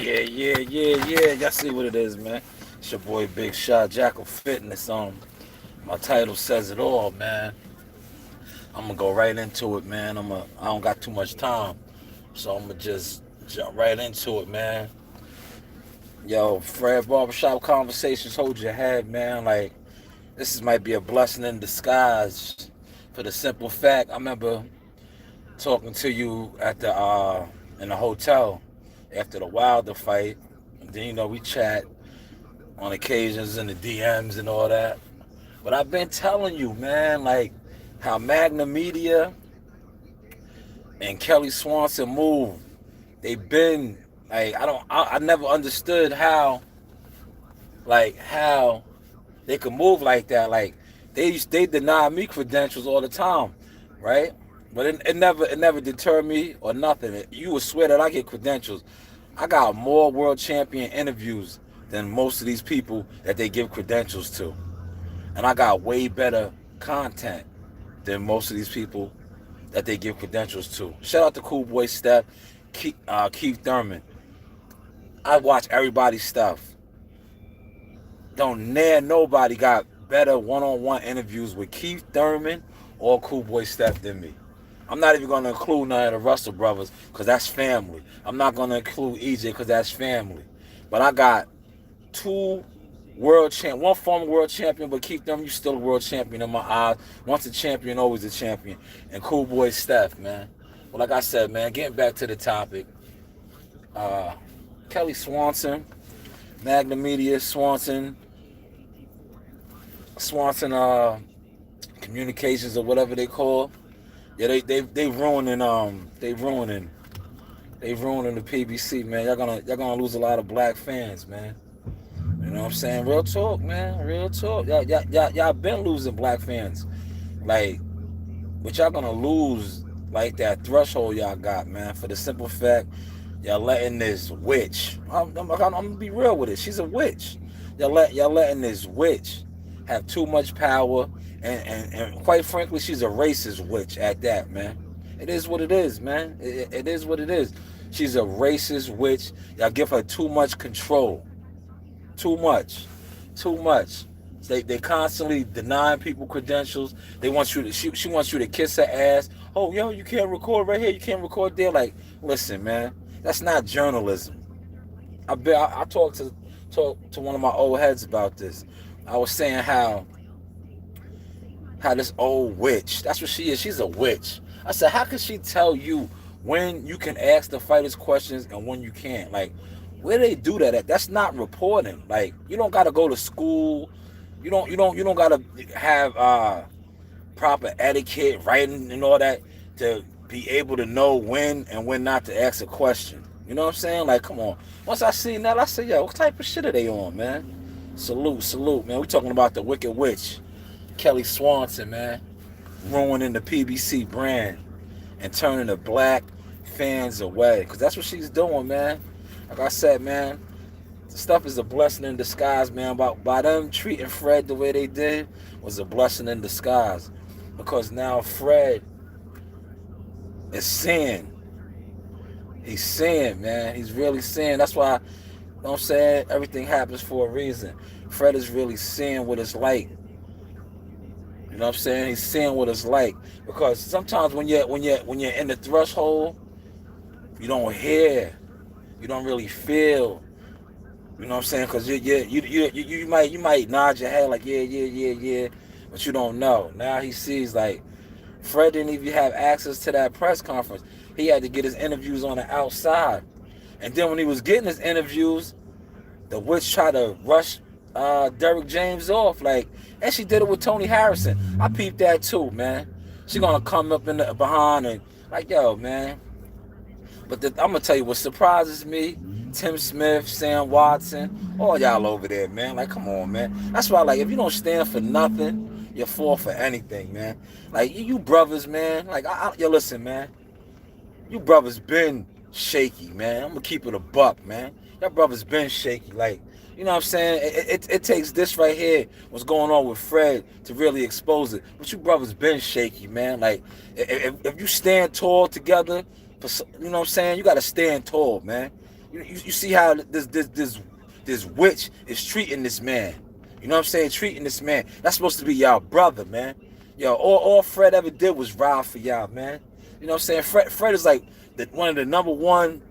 Yeah. Y'all see what it is, man. It's your boy Big Shot, Jackal Fitness. My title says it all, man. I'm gonna go right into it, man. I don't got too much time, so I'm gonna just jump right into it, man. Yo, Fred Barbershop Conversations, hold your head, man. Like, might be a blessing in disguise. For the simple fact, I remember talking to you at the in the hotel after the Wilder fight. And then we chat on occasions in the DMs and all that. But I've been telling you, man, like how Magna Media and Kelly Swanson move. They've been like I never understood how they could move like that. Like they deny me credentials all the time, right? But it never deterred me or nothing. You would swear that I get credentials. I got more world champion interviews than most of these people that they give credentials to. And I got way better content than most of these people that they give credentials to. Shout out to Cool Boy Steph, Keith Thurman. I watch everybody's stuff. Don't near nobody got better one-on-one interviews with Keith Thurman or Cool Boy Steph than me. I'm not even going to include none of the Russell brothers because that's family. I'm not going to include EJ because that's family. But I got two one former world champion, but Keith Thurman, you still a world champion in my eyes. Once a champion, always a champion. And Cool Boy Steph, man. Well, like I said, man, getting back to the topic, uh, Kelly Swanson, Magna Media, Swanson Communications or whatever they call. Yeah, they ruining the PBC, man. Y'all gonna lose a lot of black fans, man. You know what I'm saying? Real talk, man. Real talk. Y'all been losing black fans. Like, but y'all gonna lose like that threshold y'all got, man. For the simple fact, y'all letting this witch. I'm gonna be real with it. She's a witch. Y'all letting this witch have too much power, and quite frankly, she's a racist witch at that, man. It is what it is, man. It is what it is. She's a racist witch. Y'all give her too much control. Too much. Too much. They constantly denying people credentials. They want you to she wants you to kiss her ass. Oh, yo, you can't record right here. You can't record there. Like, listen, man, that's not journalism. I talked to one of my old heads about this. I was saying how this old witch, that's what she is. She's a witch. I said, how can she tell you when you can ask the fighters questions and when you can't? Like, where do they do that at? That's not reporting. Like, you don't gotta go to school. You don't gotta have proper etiquette, writing and all that to be able to know when and when not to ask a question. You know what I'm saying? Like, come on. Once I seen that, I said, yo, what type of shit are they on, man? Salute, man. We talking about the Wicked Witch, Kelly Swanson, man, ruining the PBC brand and turning the black fans away. Because that's what she's doing, man. Like I said, man, the stuff is a blessing in disguise, man. By them treating Fred the way they did was a blessing in disguise. Because now Fred is seeing. He's seeing, man. He's really seeing. That's why, you know what I'm saying? Everything happens for a reason. Fred is really seeing what it's like. You know what I'm saying? He's seeing what it's like. Because sometimes when you're in the threshold, you don't hear. You don't really feel. You know what I'm saying? Because you might nod your head like yeah, but you don't know. Now he sees like Fred didn't even have access to that press conference. He had to get his interviews on the outside, and then when he was getting his interviews, the witch tried to rush Derrick James off. Like, and she did it with Tony Harrison. I peeped that too, man. She gonna come up in the behind and like, yo, man. But I'm gonna tell you what surprises me: Tim Smith, Sam Watson, all y'all over there, man. Like, come on, man. That's why, like, if you don't stand for nothing, you fall for anything, man. Like, you brothers, man. Like, yo, listen, man. You brothers been shaky, man. I'm gonna keep it a buck, man. Y'all brothers been shaky. Like, you know what I'm saying? It takes this right here, what's going on with Fred, to really expose it. But you brothers been shaky, man. Like, if you stand tall together, you know what I'm saying? You gotta stand tall, man. You see how this witch is treating this man. You know what I'm saying? Treating this man. That's supposed to be y'all brother, man. Yo, all Fred ever did was ride for y'all, man. You know what I'm saying? Fred is like one of the number one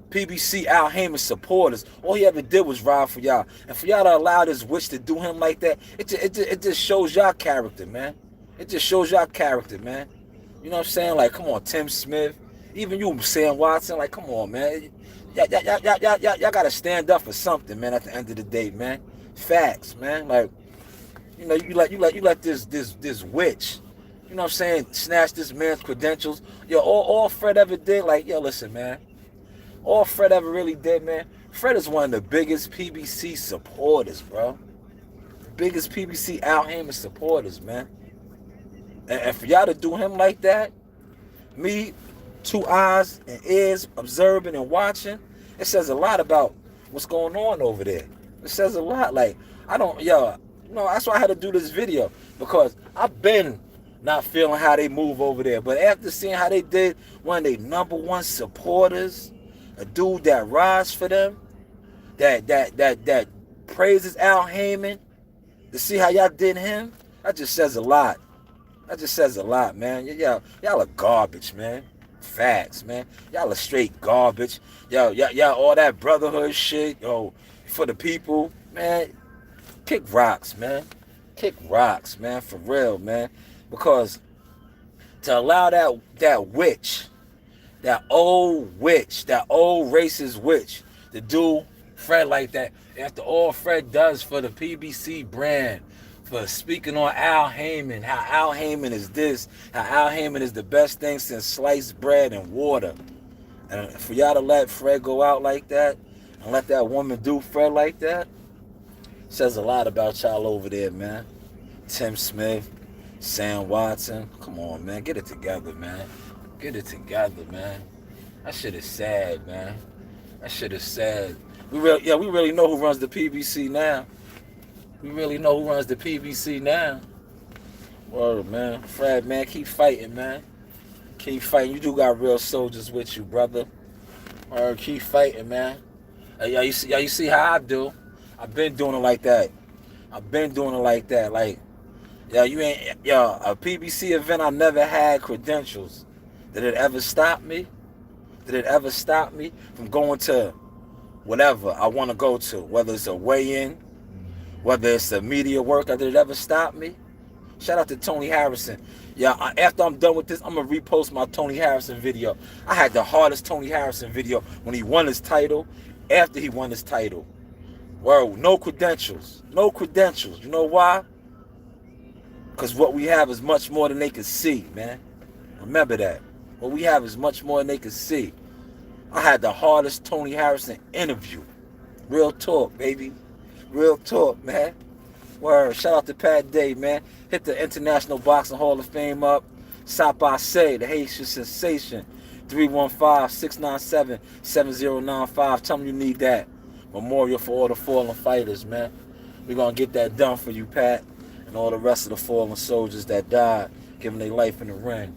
PBC Al Heyman supporters. All he ever did was ride for y'all. And for y'all to allow this witch to do him like that, it just shows y'all character, man. It just shows y'all character, man. You know what I'm saying? Like, come on, Tim Smith. Even you, Sam Watson. Like, come on, man. Y'all gotta stand up for something, man, at the end of the day, man. Facts, man. Like, you know, you let this witch, you know what I'm saying, snatch this man's credentials. Yo, all Fred ever did, like, yo, listen, man. All Fred ever really did, man. Fred is one of the biggest PBC supporters, bro. Biggest PBC Al Heyman supporters, man. And for y'all to do him like that, me, 2 eyes and ears observing and watching, it says a lot about what's going on over there. It says a lot. Like, that's why I had to do this video, because I've been not feeling how they move over there. But after seeing how they did one of their number one supporters, a dude that rides for them, that praises Al Heyman, to see how y'all did him, that just says a lot. That just says a lot, man. Y'all are garbage, man. Facts, man. Y'all are straight garbage. Y'all all that brotherhood shit, yo, for the people, man. Kick rocks, man. Kick rocks, man, for real, man. Because to allow that witch, that old racist witch, to do Fred like that, after all Fred does for the PBC brand, for speaking on Al Heyman, how Al Heyman is this, how Al Heyman is the best thing since sliced bread and water. And for y'all to let Fred go out like that, and let that woman do Fred like that, says a lot about y'all over there, man. Tim Smith, Sam Watson, come on, man, get it together, man. Get it together, man. That shit is sad, man. That shit is sad. We really know who runs the PBC now. We really know who runs the PBC now. Word, man. Fred, man, keep fighting, man. Keep fighting. You do got real soldiers with you, brother. Word, keep fighting, man. You see how I do. I've been doing it like that. Like, a PBC event, I never had credentials. Did it ever stop me? From going to whatever I want to go to? Whether it's a weigh-in, whether it's a media workout, did it ever stop me? Shout out to Tony Harrison. Yeah, after I'm done with this, I'm going to repost my Tony Harrison video. I had the hardest Tony Harrison video when he won his title, after he won his title. Whoa, no credentials. You know why? Because what we have is much more than they can see, man. Remember that. What we have is much more than they can see. I had the hardest Tony Harrison interview. Real talk, baby. Real talk, man. Word. Shout out to Pat Day, man. Hit the International Boxing Hall of Fame up. Stop by Say, the Haitian Sensation. 315-697-7095. Tell them you need that. Memorial for all the fallen fighters, man. We're going to get that done for you, Pat. And all the rest of the fallen soldiers that died, giving their life in the ring.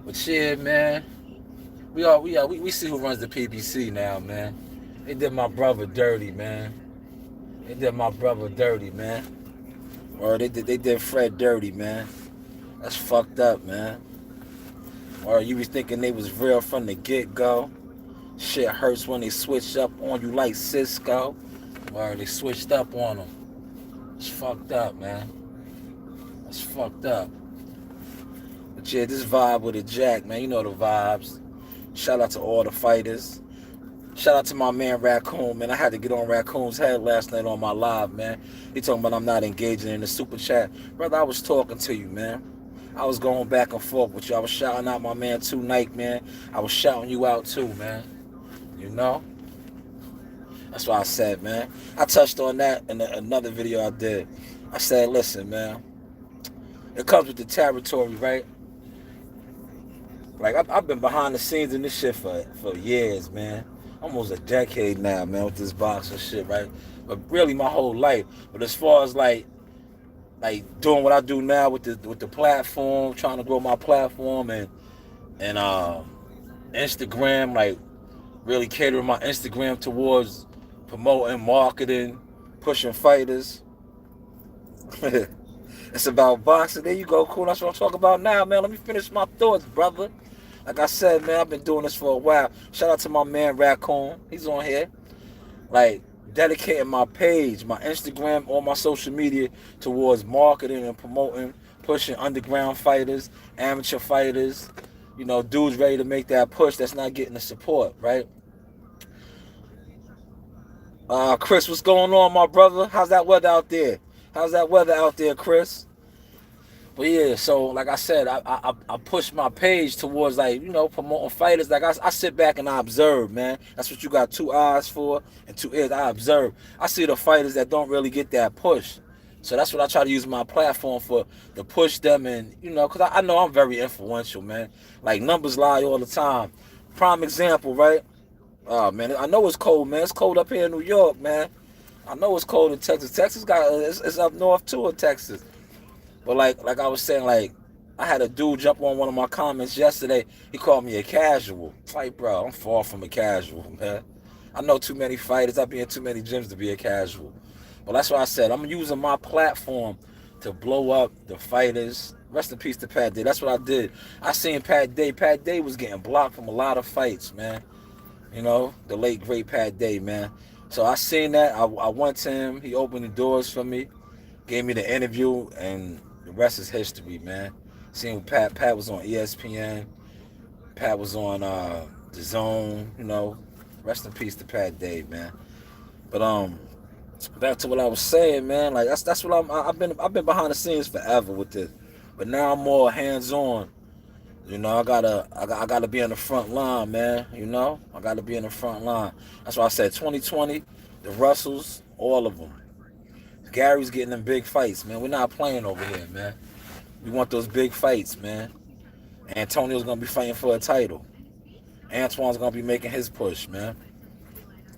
But yeah, man. We see who runs the PBC now, man. They did my brother dirty, man. Or they did Fred dirty, man. That's fucked up, man. Or you was thinking they was real from the get-go. Shit hurts when they switch up on you like Cisco. Or they switched up on them. It's fucked up, man. That's fucked up. But yeah, this vibe with a Jack, man. You know the vibes. Shout out to all the fighters. Shout out to my man Raccoon, man. I had to get on Raccoon's head last night on my live, man. He talking about I'm not engaging in the super chat. Brother, I was talking to you, man. I was going back and forth with you. I was shouting out my man Tonight, man. I was shouting you out too, man. You know? That's what I said, man. I touched on that in another video I did. I said, listen, man. It comes with the territory, right? Like, I've been behind the scenes in this shit for years, man. Almost a decade now, man, with this boxing shit, right? But really my whole life. But as far as like doing what I do now with the platform, trying to grow my platform and Instagram, like really catering my Instagram towards promoting, marketing, pushing fighters. It's about boxing. There you go, cool. That's what I'm talking about now, man. Let me finish my thoughts, brother. Like I said, man, I've been doing this for a while. Shout out to my man Raccoon. He's on here. Like, dedicating my page, my Instagram, all my social media towards marketing and promoting, pushing underground fighters, amateur fighters, dudes ready to make that push that's not getting the support, right? Chris, what's going on, my brother? How's that weather out there? How's that weather out there, Chris? But yeah, so like I said, I push my page towards promoting fighters. Like I sit back and I observe, man. That's what you got 2 eyes for and 2 ears. I observe. I see the fighters that don't really get that push. So that's what I try to use my platform for, to push them, and because I know I'm very influential, man. Like, numbers lie all the time. Prime example, right? Oh man, I know it's cold, man. It's cold up here in New York, man. I know it's cold in Texas. Texas it's up north too of Texas. But like I was saying, like, I had a dude jump on one of my comments yesterday. He called me a casual. Like, bro, I'm far from a casual, man. I know too many fighters. I be in too many gyms to be a casual. But that's why I said I'm using my platform to blow up the fighters. Rest in peace to Pat Day. That's what I did. I seen Pat Day. Pat Day was getting blocked from a lot of fights, man. The late great Pat Day, man. So I seen that. I went to him. He opened the doors for me, gave me the interview, and the rest is history, man. Seeing Pat. Pat was on ESPN. Pat was on the Zone. Rest in peace to Pat Day, man. But back to what I was saying, man. Like that's what I've been behind the scenes forever with this, but now I'm more hands on. I gotta be in the front line, man. I gotta be in the front line. That's why I said 2020, the Russells, all of them. Gary's getting them big fights, man. We're not playing over here, man. We want those big fights, man. Antonio's gonna be fighting for a title. Antoine's gonna be making his push, man.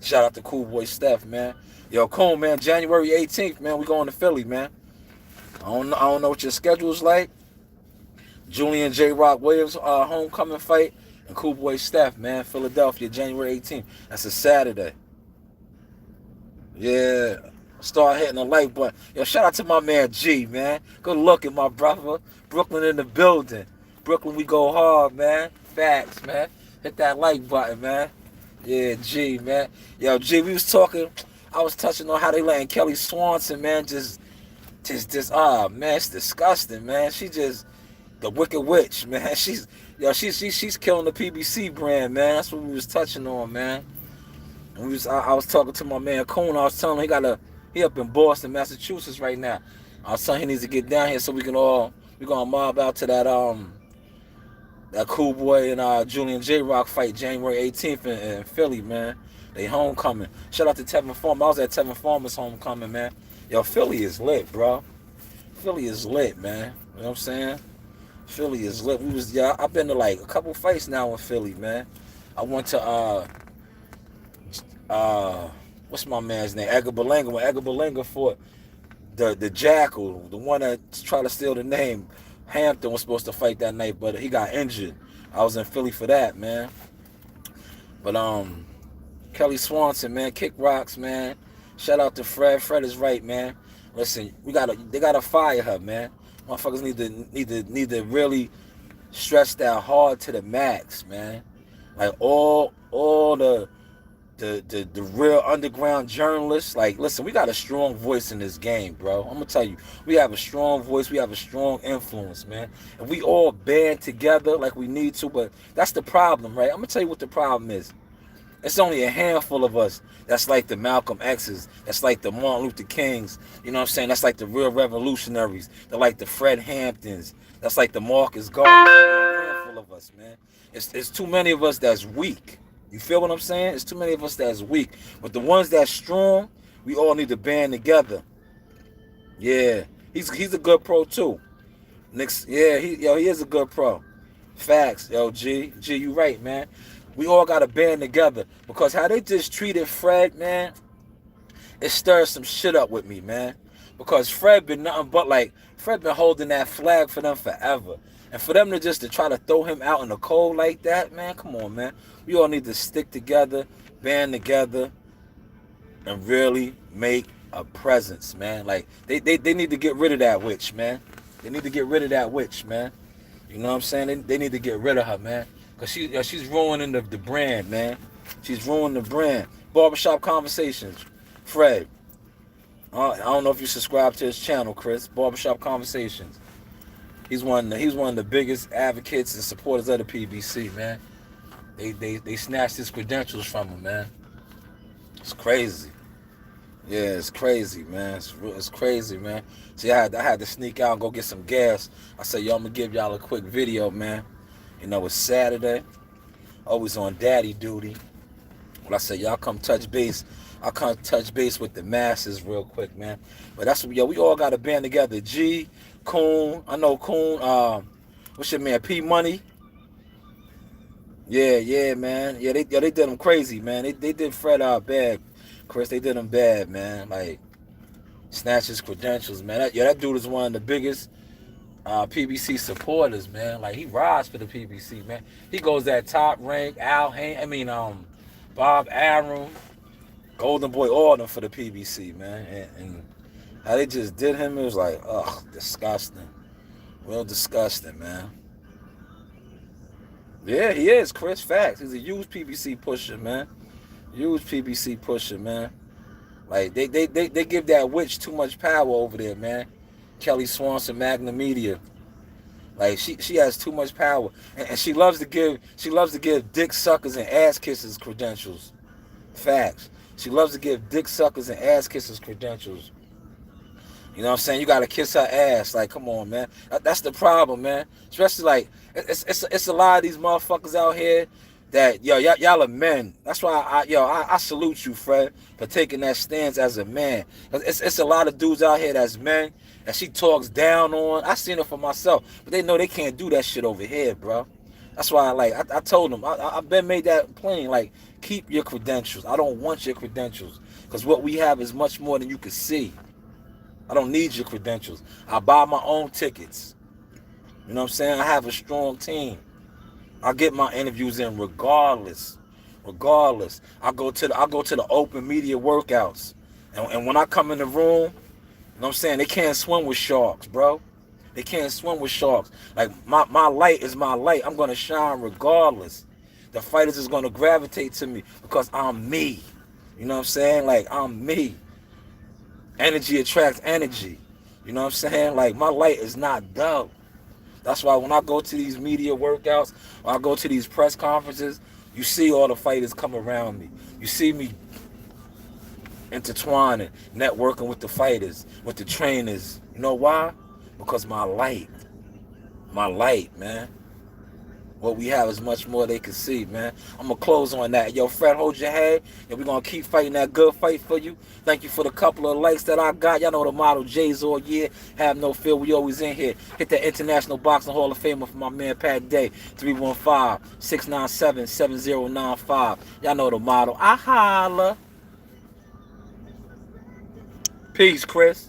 Shout out to Cool Boy Steph, man. Yo, Cole, man, January 18th, man, we going to Philly, man. I don't know what your schedule's like. Julian J. Rock Williams homecoming fight, and Cool Boy Steph, man, Philadelphia, January 18th. That's a Saturday. Yeah. Start hitting the like button. Yo, shout out to my man G, man. Good looking, my brother. Brooklyn in the building. Brooklyn, we go hard, man. Facts, man. Hit that like button, man. Yeah, G, man. Yo, G, we was talking. I was touching on how they letting Kelly Swanson, man, just man, it's disgusting, man. She just the Wicked Witch, man. She's killing the PBC brand, man. That's what we was touching on, man. And I was talking to my man Coon. I was telling him he up in Boston, Massachusetts right now. I was telling him he needs to get down here so we gonna mob out to that Cool Boy and Julian J. Rock fight January 18th in Philly, man. They homecoming. Shout out to Tevin Farmer. I was at Tevin Farmer's homecoming, man. Yo, Philly is lit, bro. Philly is lit, man. You know what I'm saying? Philly is lit. I've been to like a couple fights now in Philly, man. I went to what's my man's name? Edgar Berlanga. When Edgar Berlanga fought the Jackal, the one that tried to steal the name. Hampton was supposed to fight that night, but he got injured. I was in Philly for that, man. But Kelly Swanson, man, kick rocks, man. Shout out to Fred. Fred is right, man. Listen, they gotta fire her, man. Motherfuckers need to really stretch that hard to the max, man. Like all the real underground journalists. Like, listen, we got a strong voice in this game, bro. I'm gonna tell you, we have a strong voice, we have a strong influence, man. And we all band together like we need to, but that's the problem, right? I'm gonna tell you what the problem is. It's only a handful of us that's like the Malcolm X's, that's like the Martin Luther Kings, you know what I'm saying? That's like the real revolutionaries. They're like the Fred Hamptons. That's like the Marcus Garvey. It's a handful of us, man. It's too many of us that's weak. You feel what I'm saying? It's too many of us that's weak. But the ones that's strong, we all need to band together. Yeah. He's a good pro too. He is a good pro. Facts, yo, G, you right, man. We all got to band together, because how they just treated Fred, man, it stirs some shit up with me, man. Because Fred been nothing but Fred been holding that flag for them forever. And for them to just to try to throw him out in the cold like that, man, come on, man. We all need to stick together, band together, and really make a presence, man. Like they need to get rid of that witch, man. They need to get rid of that witch, man. You know what I'm saying? They need to get rid of her, man. Cause she's ruining the brand, man. She's ruining the brand. Barbershop Conversations. Fred. I don't know if you subscribe to his channel, Chris. Barbershop Conversations. He's one of the biggest advocates and supporters of the PBC, man. They snatched his credentials from him, man. It's crazy. Yeah, it's crazy, man. It's crazy, man. See, I had to sneak out and go get some gas. I said, yo, I'm gonna give y'all a quick video, man. You know, it's Saturday. Always on daddy duty. But I said, y'all come touch base. I'll come touch base with the masses real quick, man. But that's what, yo, we all got to band together. G, Coon, I know Coon, what's your man, P Money? Yeah, man. Yeah, they did them crazy, man. They did Fred bad, Chris. They did him bad, man. Like, snatch his credentials, man. That dude is one of the biggest PBC supporters, man. Like, he rides for the PBC, man. He goes at top rank, Bob Arum, Golden Boy, all of them for the PBC, man. And how they just did him, it was like, ugh, disgusting. Real disgusting, man. Yeah, he is, Chris. Facts. He's a huge PBC pusher, man. Huge PBC pusher, man. Like, they give that witch too much power over there, man. Kelly Swanson, Magna Media. Like, she has too much power. And she loves to give dick suckers and ass kissers credentials. Facts. She loves to give dick suckers and ass kissers credentials. You know what I'm saying? You gotta kiss her ass. Like, come on, man. That's the problem, man. Especially like it's a lot of these motherfuckers out here that y'all are men. That's why I salute you, Fred, for taking that stance as a man. It's a lot of dudes out here that's men that she talks down on. I seen it for myself, but they know they can't do that shit over here, bro. That's why I told them I've been made that plain. Like, keep your credentials. I don't want your credentials because what we have is much more than you can see. I don't need your credentials. I buy my own tickets. You know what I'm saying? I have a strong team. I get my interviews in regardless. Regardless. I go to the open media workouts. And when I come in the room, you know what I'm saying? They can't swim with sharks, bro. They can't swim with sharks. Like, my light is my light. I'm gonna shine regardless. The fighters is gonna gravitate to me because I'm me. You know what I'm saying? Like, I'm me. Energy attracts energy. You know what I'm saying? Like, my light is not dull. That's why when I go to these media workouts, or I go to these press conferences, you see all the fighters come around me. You see me intertwining, networking with the fighters, with the trainers. You know why? Because my light, man. What we have is much more they can see, man. I'm going to close on that. Yo, Fred, hold your head. And we're going to keep fighting that good fight for you. Thank you for the couple of likes that I got. Y'all know the motto, J's all year. Have no fear. We always in here. Hit that International Boxing Hall of Famer for my man, Pat Day. 315-697-7095. Y'all know the motto. I holla. Peace, Chris.